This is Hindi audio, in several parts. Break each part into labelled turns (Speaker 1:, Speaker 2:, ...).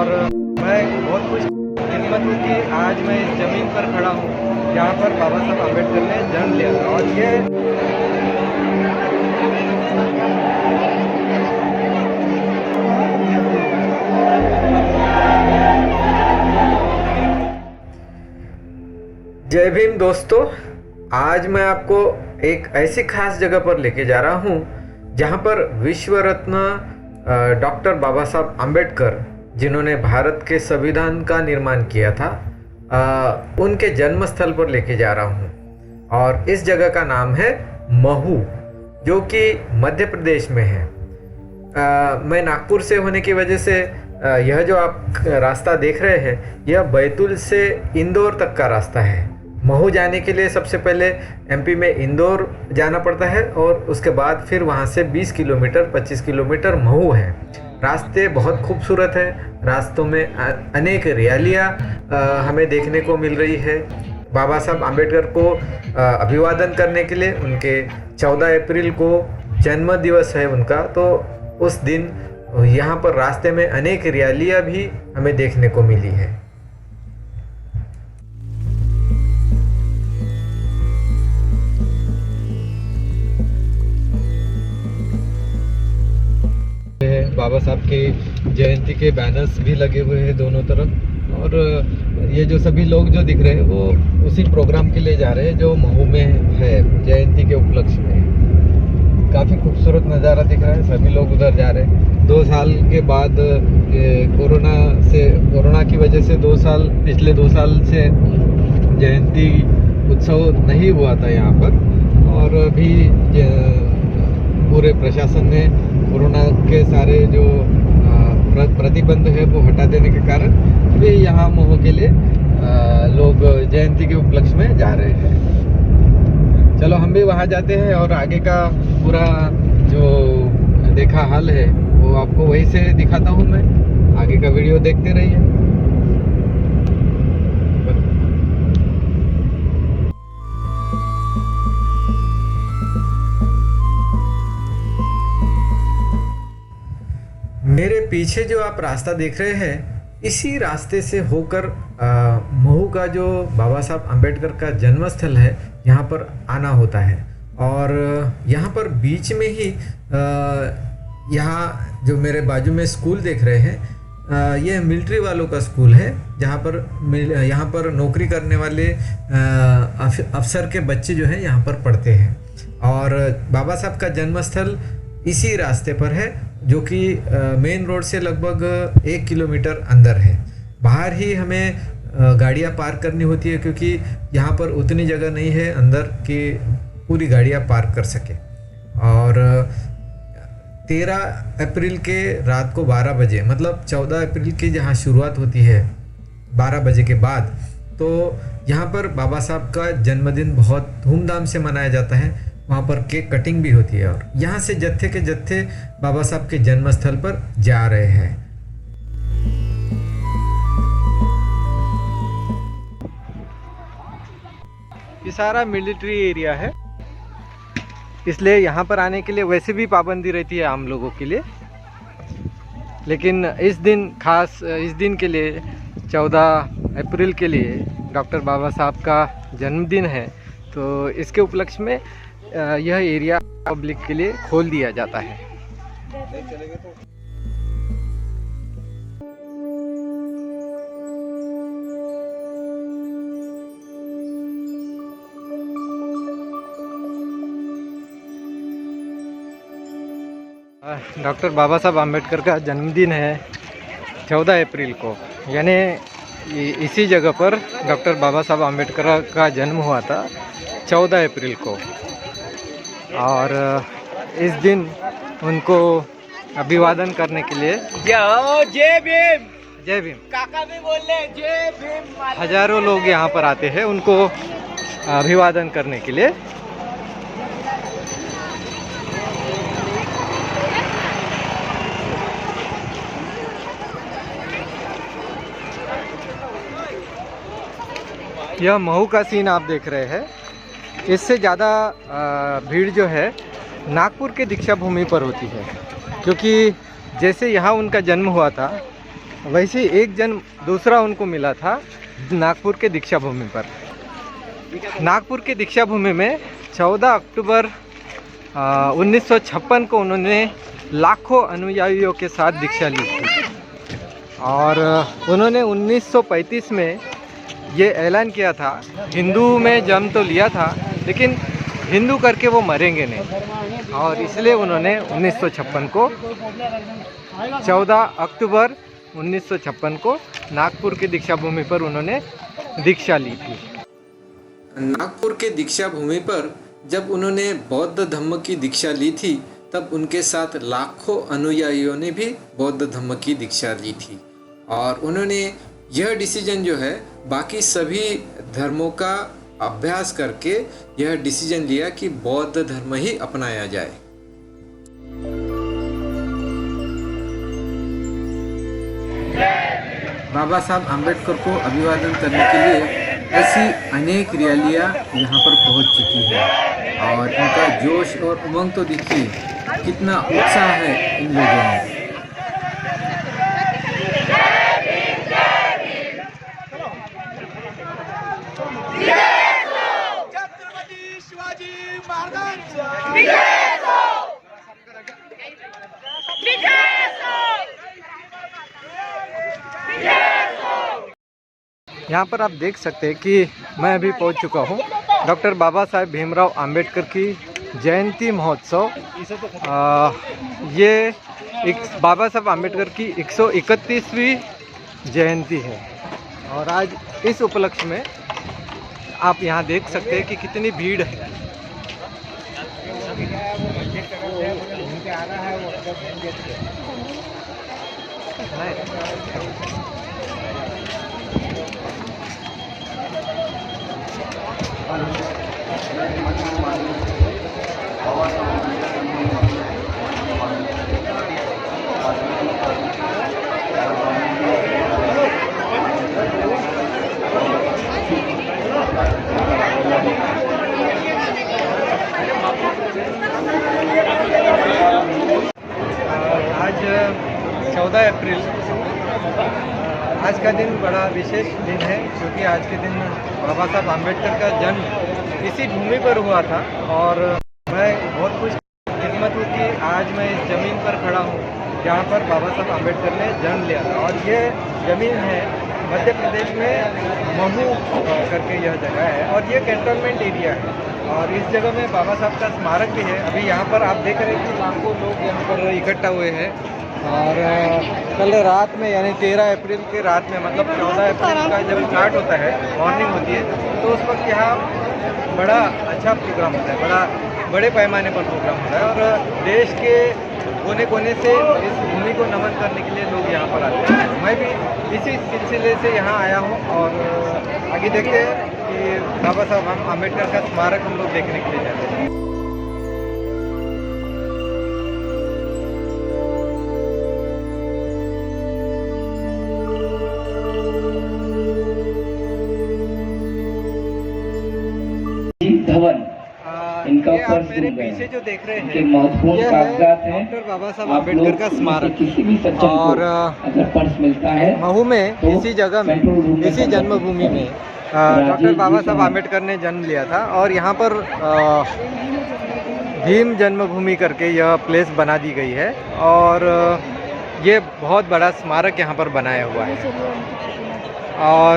Speaker 1: और मैं बहुत खुश किस्मत हूँ कि आज मैं इस ज़मीन पर खड़ा हूँ जहाँ पर बाबा साहब आम्बेडकर ने जन्म लिया था। और ये जय भीम दोस्तों, आज मैं आपको एक ऐसी खास जगह पर लेके जा रहा हूँ जहाँ पर विश्व रत्न डॉक्टर बाबा साहब आम्बेडकर, जिन्होंने भारत के संविधान का निर्माण किया था, उनके जन्म स्थल पर लेके जा रहा हूँ। और इस जगह का नाम है महू, जो कि मध्य प्रदेश में है। मैं नागपुर से होने की वजह से यह जो आप रास्ता देख रहे हैं, यह बैतूल से इंदौर तक का रास्ता है। महू जाने के लिए सबसे पहले एमपी में इंदौर जाना पड़ता है और उसके बाद फिर वहाँ से 20 किलोमीटर 25 किलोमीटर महू है। रास्ते बहुत खूबसूरत है। रास्तों में अनेक रैलियाँ हमें देखने को मिल रही है। बाबा साहब आम्बेडकर को अभिवादन करने के लिए उनके 14 अप्रैल को जन्म दिवस है उनका, तो उस दिन यहाँ पर रास्ते में अनेक रैलियाँ भी हमें देखने को मिली है। बाबा साहब की जयंती के बैनर्स भी लगे हुए हैं दोनों तरफ, और ये जो सभी लोग जो दिख रहे हैं वो उसी प्रोग्राम के लिए जा रहे हैं जो महू में है, जयंती के उपलक्ष्य में। काफ़ी खूबसूरत नज़ारा दिख रहा है। सभी लोग उधर जा रहे हैं। 2 साल के बाद कोरोना की वजह से पिछले 2 साल से जयंती उत्सव नहीं हुआ था यहाँ पर, और अभी पूरे प्रशासन ने कोरोना के सारे जो प्रतिबंध है वो हटा देने के कारण भी यहाँ महू के लिए लोग जयंती के उपलक्ष्य में जा रहे हैं। चलो हम भी वहाँ जाते हैं और आगे का पूरा जो देखा हाल है वो आपको वहीं से दिखाता हूँ मैं। आगे का वीडियो देखते रहिए। मेरे पीछे जो आप रास्ता देख रहे हैं, इसी रास्ते से होकर महू का जो बाबा साहब आम्बेडकर का जन्म स्थल है, यहाँ पर आना होता है। और यहाँ पर बीच में ही यहाँ जो मेरे बाजू में स्कूल देख रहे हैं, ये मिलिट्री वालों का स्कूल है, जहाँ पर नौकरी करने वाले अफसर के बच्चे जो हैं यहाँ पर पढ़ते हैं। और बाबा साहब का जन्म स्थल इसी रास्ते पर है, जो कि मेन रोड से लगभग 1 किलोमीटर अंदर है। बाहर ही हमें गाड़ियाँ पार्क करनी होती है, क्योंकि यहाँ पर उतनी जगह नहीं है अंदर कि पूरी गाड़ियाँ पार्क कर सके। और 13 अप्रैल के रात को 12 बजे, मतलब 14 अप्रैल की जहाँ शुरुआत होती है 12 बजे के बाद, तो यहाँ पर बाबा साहब का जन्मदिन बहुत धूमधाम से मनाया जाता है। वहाँ पर केक कटिंग भी होती है और यहाँ से जत्थे के जत्थे बाबा साहब के जन्म स्थल पर जा रहे हैं। ये सारा मिलिट्री एरिया है, इसलिए यहाँ पर आने के लिए वैसे भी पाबंदी रहती है आम लोगों के लिए, लेकिन इस दिन के लिए 14 अप्रैल के लिए डॉक्टर बाबा साहब का जन्मदिन है, तो इसके उपलक्ष्य में यह एरिया पब्लिक के लिए खोल दिया जाता है। डॉक्टर बाबा साहब आम्बेडकर का जन्मदिन है 14 अप्रैल को, यानी इसी जगह पर डॉक्टर बाबा साहब आम्बेडकर का जन्म हुआ था 14 अप्रैल को। और इस दिन उनको अभिवादन करने के लिए जय भीम जय भीम काका भी बोल रहे जय भीम, हजारों लोग यहाँ पर आते हैं उनको अभिवादन करने के लिए। यह महू का सीन आप देख रहे हैं। इससे ज़्यादा भीड़ जो है नागपुर के दीक्षा भूमि पर होती है, क्योंकि जैसे यहाँ उनका जन्म हुआ था वैसे ही एक जन्म दूसरा उनको मिला था नागपुर के दीक्षा भूमि पर। नागपुर के दीक्षा भूमि में 14 अक्टूबर 1956 को उन्होंने लाखों अनुयायियों के साथ दीक्षा ली थी। और उन्होंने 1935 में ये ऐलान किया था, हिंदू में जन्म तो लिया था लेकिन हिंदू करके वो मरेंगे नहीं। और इसलिए उन्होंने 1956 को 14 अक्टूबर 1956 को नागपुर की दीक्षा भूमि पर उन्होंने दीक्षा ली थी। नागपुर के दीक्षा भूमि पर जब उन्होंने बौद्ध धम्म की दीक्षा ली थी तब उनके साथ लाखों अनुयायियों ने भी बौद्ध धम्म की दीक्षा ली थी। और उन्होंने यह डिसीजन जो है बाकी सभी धर्मों का अभ्यास करके यह डिसीजन लिया कि बौद्ध धर्म ही अपनाया जाए। बाबा साहब आम्बेडकर को अभिवादन करने के लिए ऐसी अनेक रैलियां यहाँ पर पहुँच चुकी है और इनका जोश और उमंग तो देखिए कितना उत्साह है इन लोगों में। यहाँ पर आप देख सकते हैं कि मैं अभी पहुँच चुका हूँ डॉक्टर बाबा साहेब भीमराव अंबेडकर की जयंती महोत्सव। ये बाबा साहेब अंबेडकर की 131वीं जयंती है और आज इस उपलक्ष्य में आप यहाँ देख सकते हैं कि कितनी भीड़ है। आज 14 अप्रैल, आज का दिन बड़ा विशेष दिन है क्योंकि आज के दिन बाबा साहब आम्बेडकर का जन्म इसी भूमि पर हुआ था। और मैं बहुत खुश किस्मत हूँ कि आज मैं इस ज़मीन पर खड़ा हूँ जहाँ पर बाबा साहब आम्बेडकर ने जन्म लिया था। और ये ज़मीन है मध्य प्रदेश में महू करके यह जगह है और ये कैंटोनमेंट एरिया है और इस जगह में बाबा साहब का स्मारक भी है। अभी यहाँ पर आप देख रहे हैं कि लाखों लोग यहाँ पर इकट्ठा हुए हैं। और कल रात में यानी 13 अप्रैल के रात में मतलब 14 अप्रैल का जब स्टार्ट होता है, मॉर्निंग होती है, तो उस वक्त यहाँ बड़ा अच्छा प्रोग्राम होता है, बड़े पैमाने पर प्रोग्राम होता है। और देश के कोने कोने से इस भूमि को नमन करने के लिए लोग यहाँ पर आते हैं। मैं भी इसी सिलसिले से यहाँ आया हूँ और आगे देखते हैं कि बाबा साहब आम्बेडकर का स्मारक हम लोग देखने के लिए जाते हैं।
Speaker 2: धवन इनका फर्स्ट
Speaker 1: मेरे
Speaker 2: रूम है।
Speaker 1: पीछे जो देख रहे
Speaker 2: इनके
Speaker 1: हैं
Speaker 2: महत्वपूर्ण कागजात हैं।
Speaker 1: डॉक्टर बाबा साहब
Speaker 2: आप
Speaker 1: आम्बेडकर
Speaker 2: लोग
Speaker 1: का स्मारक
Speaker 2: किसी भी सज्जन
Speaker 1: और
Speaker 2: को अगर पर्स मिलता है
Speaker 1: महू में
Speaker 2: तो
Speaker 1: इसी जगह में
Speaker 2: कंट्रोल रूम में
Speaker 1: इसी जन्मभूमि में डॉक्टर बाबा साहब आम्बेडकर ने जन्म लिया था। और यहाँ पर भीम जन्मभूमि करके यह प्लेस बना दी गई है और ये बहुत बड़ा स्मारक यहाँ पर बनाया हुआ है। और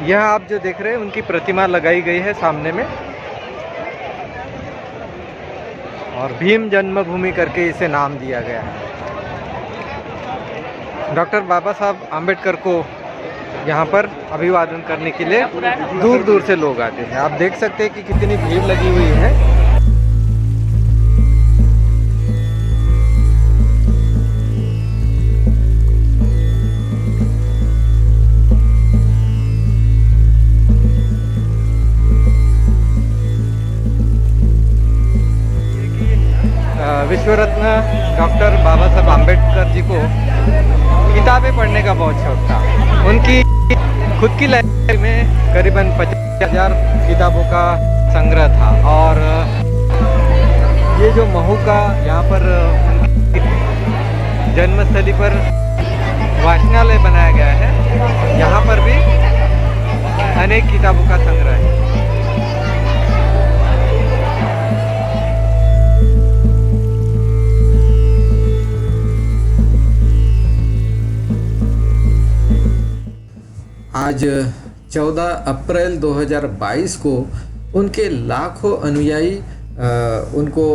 Speaker 1: यह आप जो देख रहे हैं उनकी प्रतिमा लगाई गई है सामने में और भीम जन्मभूमि करके इसे नाम दिया गया है। डॉक्टर बाबा साहब आम्बेडकर को यहाँ पर अभिवादन करने के लिए दूर दूर से लोग आते हैं। आप देख सकते हैं कि कितनी भीड़ लगी हुई है। विश्व रत्न डॉक्टर बाबा साहब आम्बेडकर जी को किताबें पढ़ने का बहुत शौक था। उनकी खुद की लाइब्रेरी में करीबन 50,000 किताबों का संग्रह था। और ये जो महू का यहाँ पर जन्मस्थली पर
Speaker 3: वाचनालय बनाया गया है। यहाँ पर भी अनेक किताबों का संग्रह है।
Speaker 1: आज 14 अप्रैल 2022 को उनके लाखों अनुयायी उनको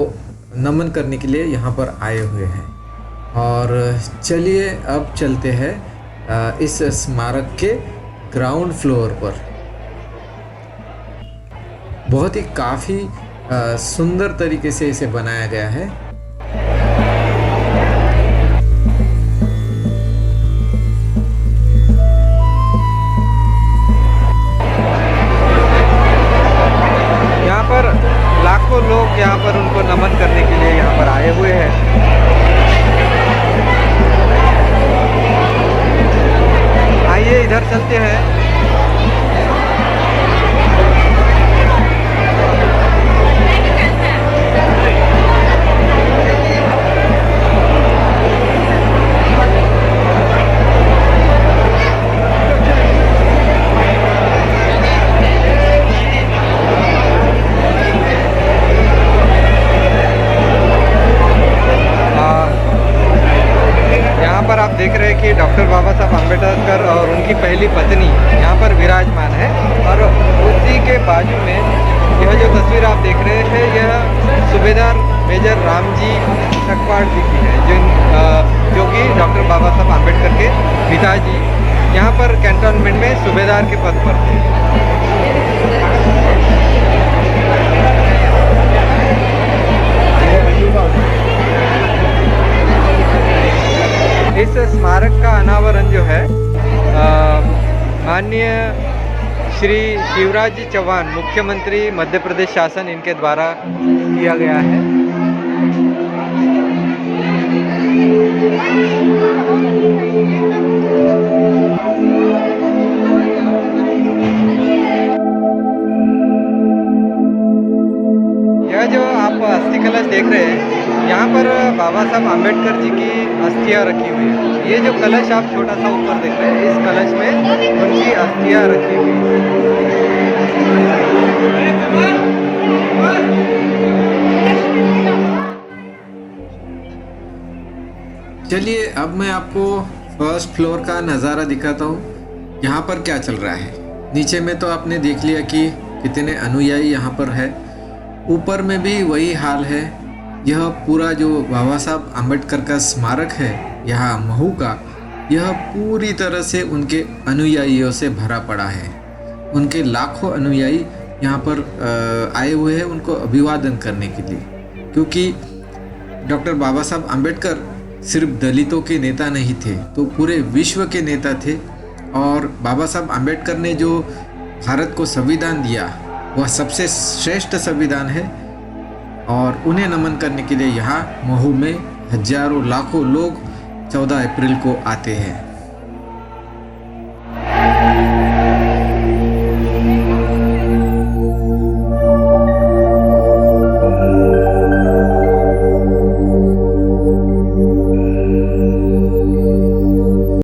Speaker 1: नमन करने के लिए यहाँ पर आए हुए हैं। और चलिए अब चलते हैं इस स्मारक के ग्राउंड फ्लोर पर। बहुत ही काफ़ी सुंदर तरीके से इसे बनाया गया है।
Speaker 3: लाखों लोग यहाँ पर उनको नमन करने के लिए यहाँ पर आए हुए हैं। आइए इधर चलते हैं। आप देख रहे हैं कि डॉक्टर बाबा साहब आम्बेडकर और उनकी पहली पत्नी यहाँ पर विराजमान है। और उसी के बाजू में यह जो तस्वीर आप देख रहे हैं, यह सूबेदार मेजर रामजी सकपाल जी की है, जो कि डॉक्टर बाबा साहब आम्बेडकर के पिताजी यहाँ पर कैंटोनमेंट में सूबेदार के पद पर थे। इस स्मारक का अनावरण जो है माननीय श्री शिवराज जी चौहान, मुख्यमंत्री मध्य प्रदेश शासन, इनके द्वारा किया गया है। यह जो आप अस्थि कलश देख रहे हैं, यहाँ पर बाबा साहब आम्बेडकर जी की अस्थियाँ रखी हुई है। ये जो कलश आप छोटा सा ऊपर देख रहे हैं, इस कलश में उनकी अस्थियाँ रखी हुई है।
Speaker 1: चलिए अब मैं आपको फर्स्ट फ्लोर का नज़ारा दिखाता हूँ। यहाँ पर क्या चल रहा है। नीचे में तो आपने देख लिया कि कितने अनुयायी यहाँ पर है। ऊपर में भी वही हाल है। यह पूरा जो बाबा साहब आम्बेडकर का स्मारक है यहाँ महू का, यह पूरी तरह से उनके अनुयायियों से भरा पड़ा है। उनके लाखों अनुयायी यहाँ पर आए हुए हैं उनको अभिवादन करने के लिए, क्योंकि डॉक्टर बाबा साहब आम्बेडकर सिर्फ दलितों के नेता नहीं थे, तो पूरे विश्व के नेता थे। और बाबा साहब आम्बेडकर ने जो भारत को संविधान दिया, वह सबसे श्रेष्ठ संविधान है। और उन्हें नमन करने के लिए यहाँ महू में हजारों लाखों लोग 14 अप्रैल को आते हैं।